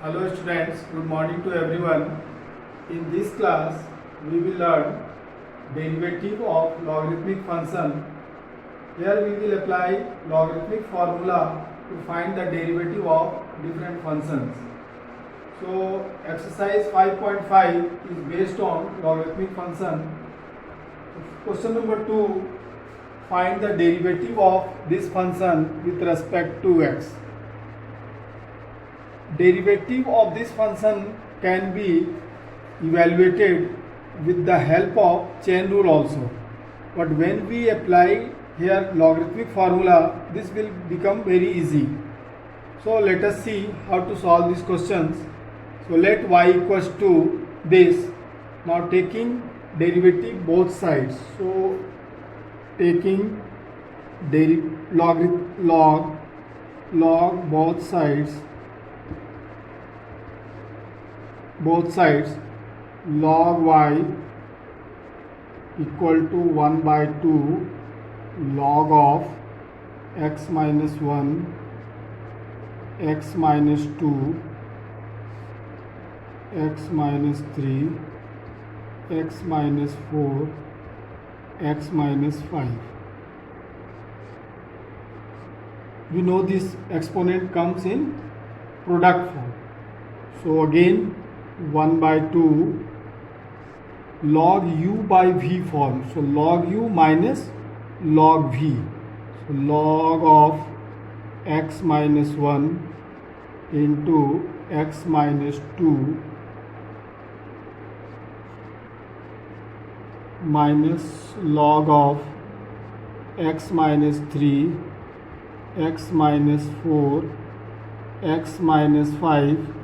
Hello students, good morning to everyone. In this class, we will learn derivative of logarithmic function. Here we will apply logarithmic formula to find the derivative of different functions. So exercise 5.5 is based on logarithmic function. Question number 2, find the derivative of this function with respect to x. Derivative of this function can be evaluated with the help of chain rule also, but when we apply here logarithmic formula, this will become very easy. So let us see how to solve these questions. So let y equals to this. Now taking derivative both sides, so taking log both sides, log y equal to 1 by 2 log of x minus 1, x minus 2, x minus 3, x minus 4, x minus 5. We know this exponent comes in product form. So again 1 by 2 log u by v form. So log u minus log v. So log of x minus 1 into x minus 2 minus log of x minus 3, x minus 4, x minus 5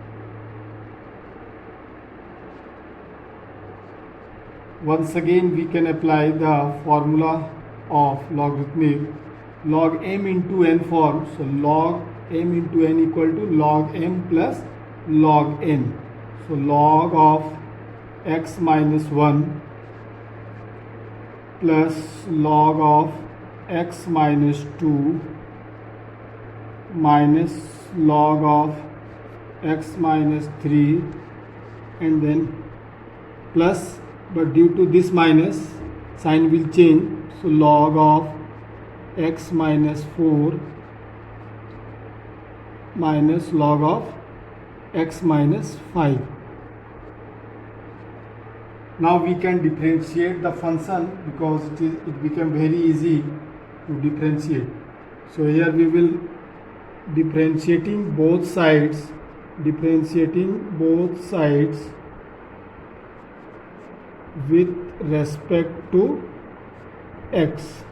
once again we can apply the formula of logarithmic log m into n form. So log m into n equal to log m plus log n. So log of x minus 1 plus log of x minus 2 minus log of x minus 3 and then plus, but due to this minus sign will change, so log of x minus 4 minus log of x minus 5. Now we can differentiate the function because it became very easy to differentiate. So here we will differentiating both sides with respect to x.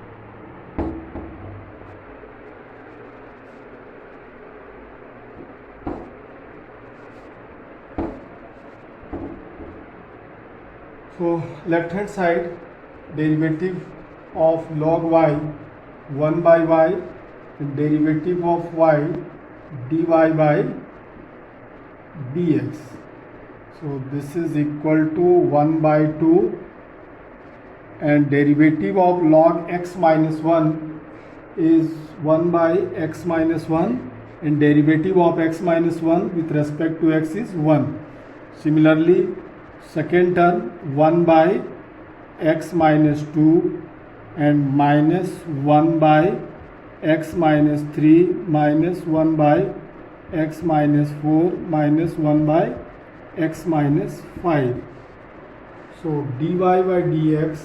So left hand side derivative of log y 1 by y and derivative of y dy by dx. So this is equal to 1 by 2 and derivative of log x minus 1 is 1 by x minus 1 and derivative of x minus 1 with respect to x is 1. Similarly, second term 1 by x minus 2 and minus 1 by x minus 3 minus 1 by x minus 4 minus 1 by x minus 5. So dy by dx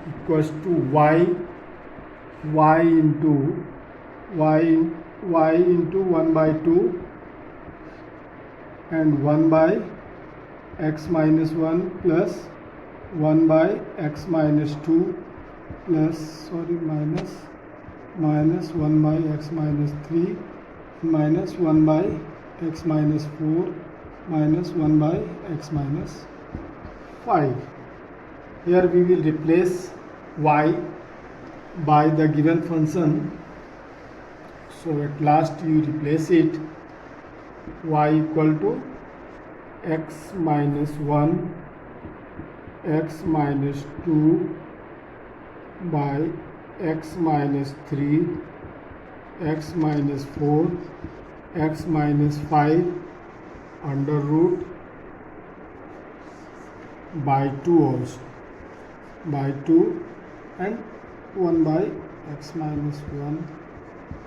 equals to y into 1 by 2 and 1 by x minus 1 plus 1 by x minus 2 plus minus 1 by x minus 3 minus 1 by x minus 4 minus 1 by x minus 5. Here we will replace y by the given function. So at last you replace it, y equal to x minus 1 x minus 2 by x minus 3 x minus 4 x minus 5 under root by 2 also by 2 and 1 by x minus 1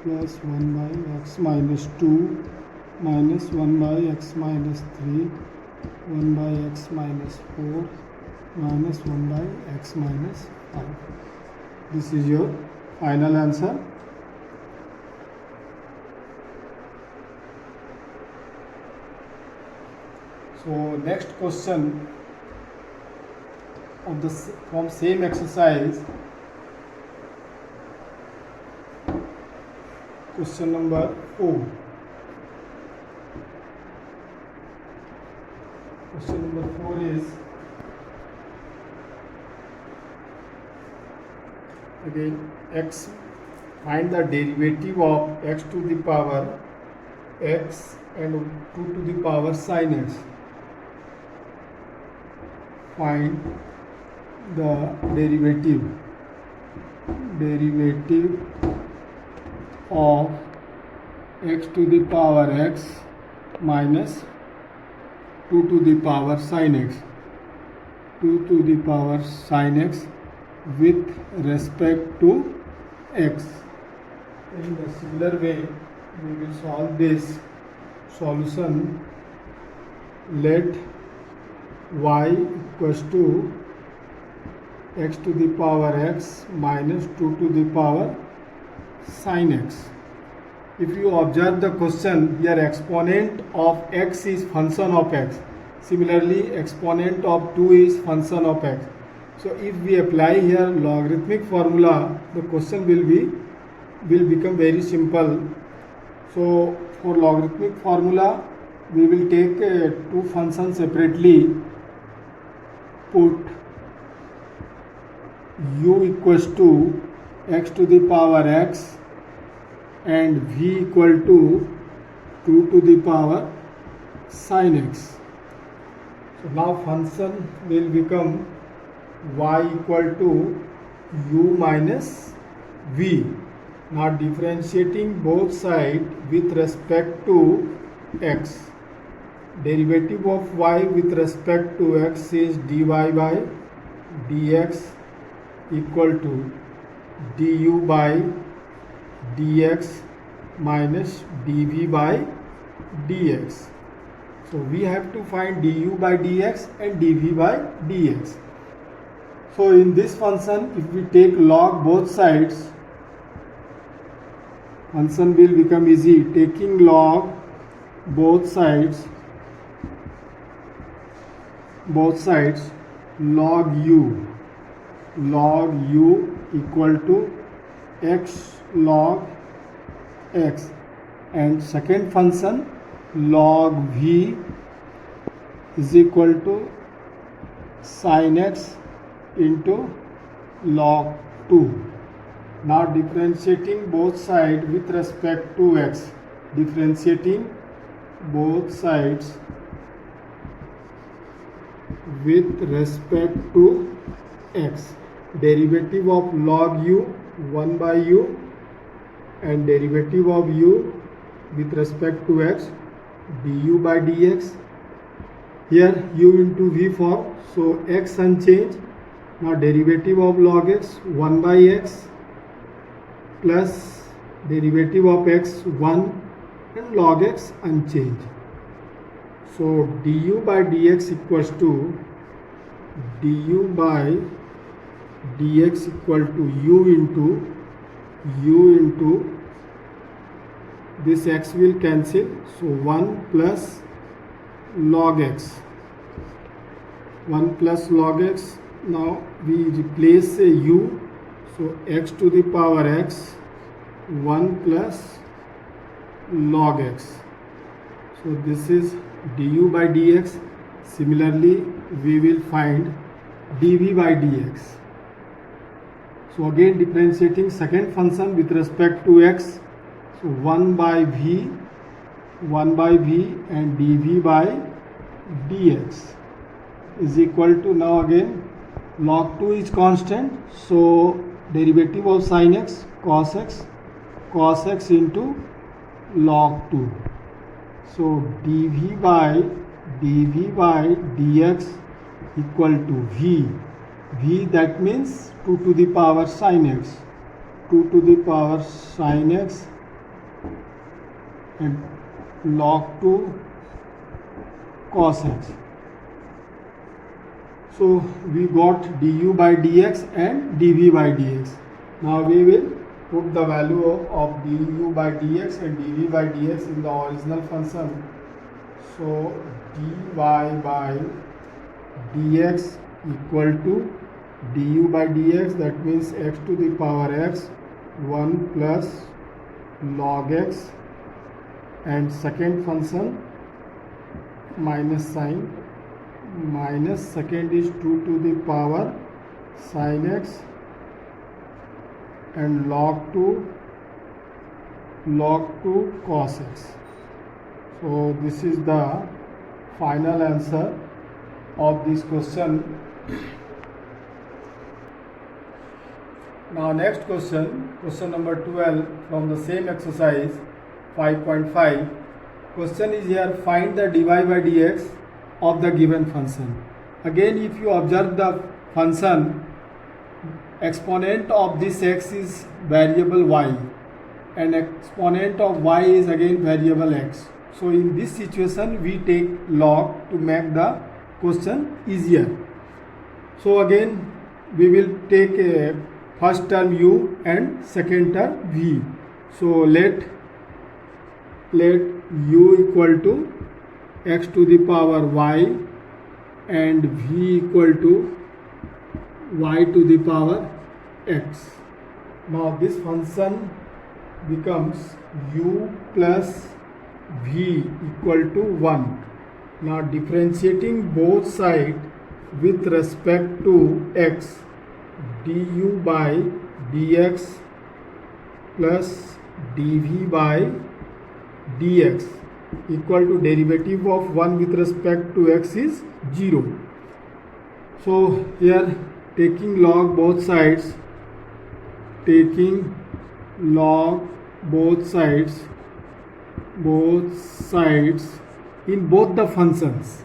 plus 1 by x minus 2 minus 1 by x minus 3 1 by x minus 4 minus 1 by x minus 5. This is your final answer. So next question of the from same exercise, question number 4. Question number 4 is again x, find the derivative of x to the power x and 2 to the power sin x. Find the derivative of x to the power x minus 2 to the power sin x, 2 to the power sin x with respect to x. In the similar way we will solve this solution. Let y equals to x to the power x minus 2 to the power sin x. If you observe the question, here exponent of x is function of x. Similarly, exponent of 2 is function of x. So if we apply here logarithmic formula, the question will become very simple. So for logarithmic formula, we will take two functions separately. Put u equals to x to the power x and v equal to 2 to the power sin x. So now function will become y equal to u minus v. Now differentiating both sides with respect to x. Derivative of y with respect to x is dy by dx equal to du by dx minus dv by dx. So we have to find du by dx and dv by dx. So in this function, if we take log both sides, function will become easy. Taking log both sides, log u equal to x log x, and second function log v is equal to sin x into log 2. Now differentiating both sides with respect to x. Differentiating both sides with respect to x. Derivative of log u 1 by u and derivative of u with respect to x du by dx. Here u into v form, so x unchanged. Now derivative of log x 1 by x plus derivative of x 1 and log x unchanged. So du by dx equals to du by dx equal to u into this x will cancel, so 1 plus log x, 1 plus log x. Now we replace u, so x to the power x 1 plus log x. So this is du by dx. Similarly we will find dv by dx. So again differentiating second function with respect to x, so 1 by v and dv by dx is equal to, now again log 2 is constant, so derivative of sin x cos x into log 2. So dv by dx equal to v, that means 2 to the power sin x, 2 to the power sin x, and log 2 cos x. So we got du by dx and dv by dx. Now we will put the value of du by dx and dv by dx in the original function. So dy by dx equal to du by dx, that means x to the power x 1 plus log x, and second function minus sign, minus second is 2 to the power sin x, and log 2 cos x. So this is the final answer of this question. Now next question number 12 from the same exercise 5.5. Question is here, find the dy by dx of the given function. Again, if you observe the function, exponent of this x is variable y and exponent of y is again variable x. So in this situation we take log to make the question easier. So again we will take a first term u and second term v. So let u equal to x to the power y and v equal to y to the power x. Now this function becomes u plus v equal to 1. Now differentiating both sides with respect to x, du by dx plus dv by dx equal to derivative of 1 with respect to x is 0. So here taking log both sides, in both the functions.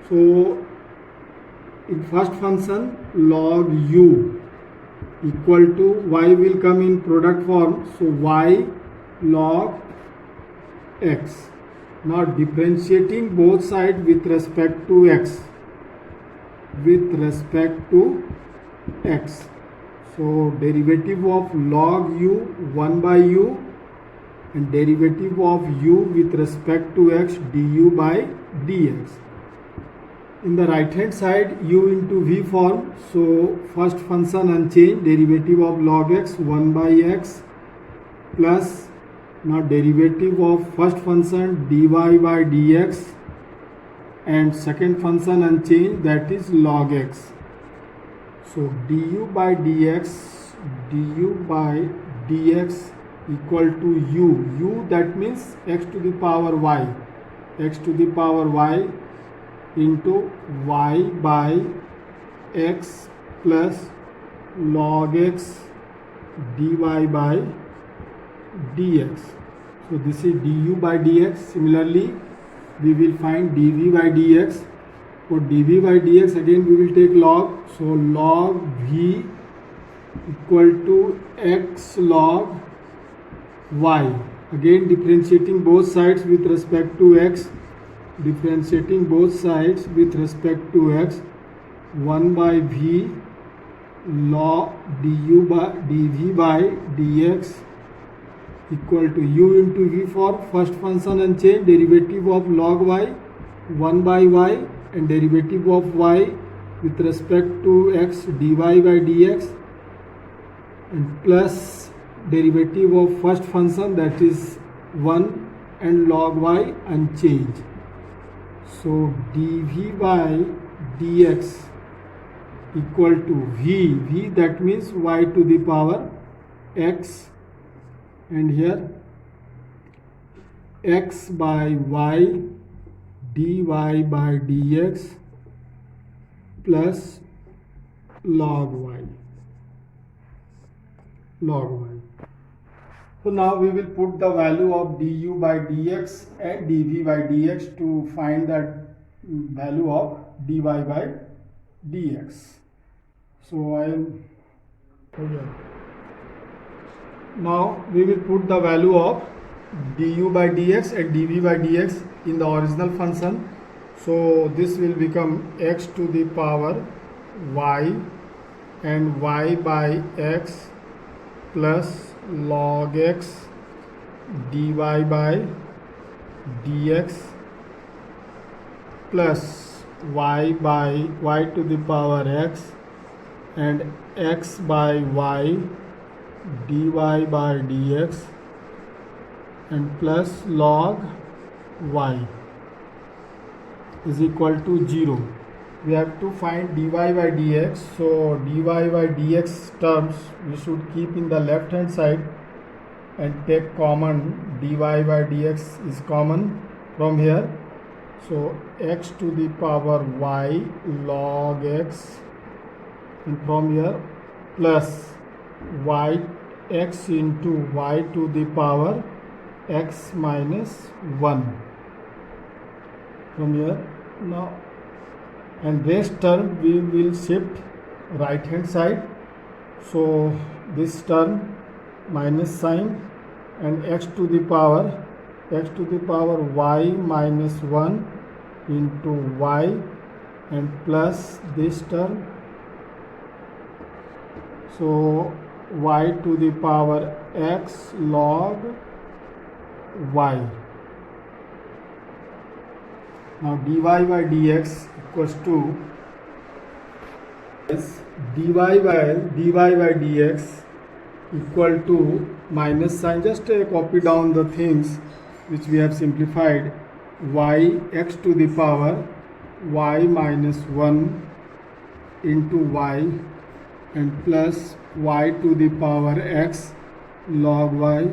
So in first function log u equal to y will come in product form, so y log x. Now differentiating both sides with respect to x, so derivative of log u 1 by u and derivative of u with respect to x du by dx. In the right hand side u into v form, so first function unchanged, derivative of log x 1 by x plus now derivative of first function dy by dx and second function unchanged, that is log x. So du by dx equal to u, that means x to the power y into y by x plus log x dy by dx. So this is du by dx. Similarly we will find dv by dx. For dv by dx again we will take log, so log v equal to x log y. Again differentiating both sides with respect to x, 1 by v log dv by dx equal to u into v for first function unchanged, derivative of log y 1 by y and derivative of y with respect to x dy by dx, and plus derivative of first function, that is 1 and log y unchanged. So dv by dx equal to v, that means y to the power x, and here x by y dy by dx plus log y. So now we will put the value of du by dx and dv by dx to find that value of dy by dx. So I am here. Now we will put the value of du by dx and dv by dx in the original function. So this will become x to the power y and y by x plus log x dy by dx plus y by y to the power x and x by y dy by dx and plus log y is equal to 0. We have to find dy by dx. So dy by dx terms we should keep in the left hand side and take common. Dy by dx is common from here. So x to the power y log x, and from here plus y x into y to the power x minus 1 from here. Now, and this term we will shift right hand side. So this term minus sign and x to the power y minus 1 into y and plus this term. So y to the power x log y. Now dy by dx equals to dy by dx equal to minus sign. Just copy down the things which we have simplified. Y x to the power y minus 1 into y and plus y to the power x log y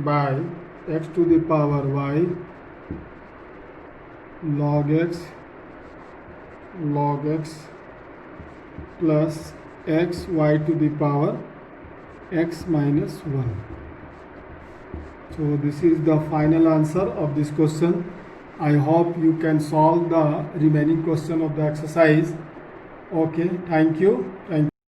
by x to the power y log x plus x y to the power x minus 1. So this is the final answer of this question. I hope you can solve the remaining question of the exercise. Okay, thank you.